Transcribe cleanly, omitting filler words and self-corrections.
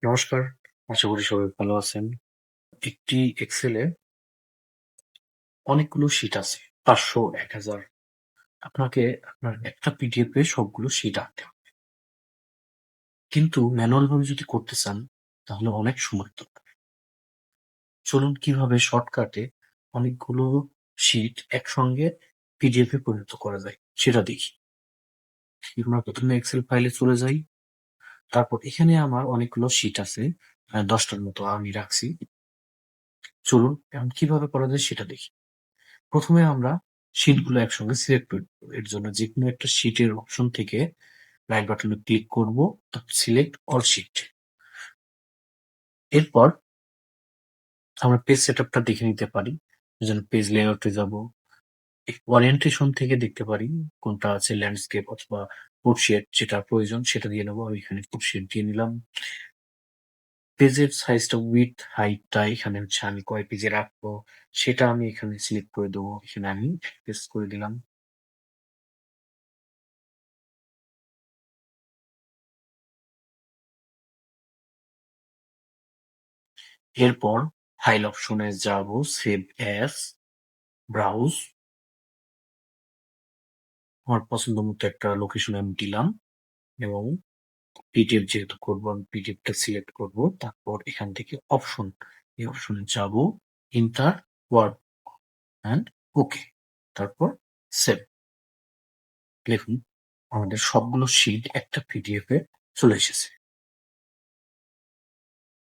নমস্কার, আশা করি সবাই ভালো আছেন। একটি এক্সেলে অনেকগুলো শিট আছে। ৫০০, ১,০০০। আপনাকে আপনার একটা পিডিএফ এ সবগুলো শিট আনতে হবে। কিন্তু ম্যানুয়াল ভাবে যদি করতে চান, তাহলে অনেক সময় দরকার। চলুন কিভাবে শর্টকাটে অনেকগুলো শিট একসঙ্গে পিডিএফ এ পরিণত করা যায়, সেটা দেখি। আমরা ১ম এ এক্সেল ফাইলে চলে যাই। তারপর এখানে আমার অনেকগুলো শিট আছে। ১০ টার মতো আমি রাখছি। চলুন এখন কিভাবে করা যায় সেটা দেখি। প্রথমে আমরা শিটগুলো একসঙ্গে সিলেক্ট করে নেব। এর জন্য যেকোনো একটা শিটের অপশন থেকে রাইট বাটনে ক্লিক করব, তারপর সিলেক্ট অল শিট। এরপর আমরা পেজ সেটআপটা দেখে নিতে পারি। এজন্য পেজ লেআউটে যাব। ওরিয়েন্টেশন থেকে দেখতে পারি কোনটা আছে ল্যান্ডস্কেপ অথবা পোর্ট্রেট, যেটা প্রয়োজন সেটা দিয়ে নেব। আমি এখানে পোর্ট্রেট দিয়ে নিলাম। পেজের সাইজটা উইডথ হাইটটা এখানে হচ্ছে আমি কয় পেজে রাখবো সেটা আমি এখানে সিলেক্ট করে দেবো। এখানে আমি ১ পেজ করে দিলাম। এরপর ফাইল অপশনে যাব, সেভ অ্যাজ, ব্রাউজ। আমার পছন্দ মতো একটা লোকেশন আমি দিলাম এবং পিডিএফ যেহেতু করবো আমি পিডিএফটা সিলেক্ট করব। তারপর এখান থেকে অপশন, এই অপশনে যাব, ইন্টার ওয়ার্ড অ্যান্ড ওকে। তারপর সেভ। দেখুন আমাদের সবগুলো শিট একটা পিডিএফ এ চলে এসেছে।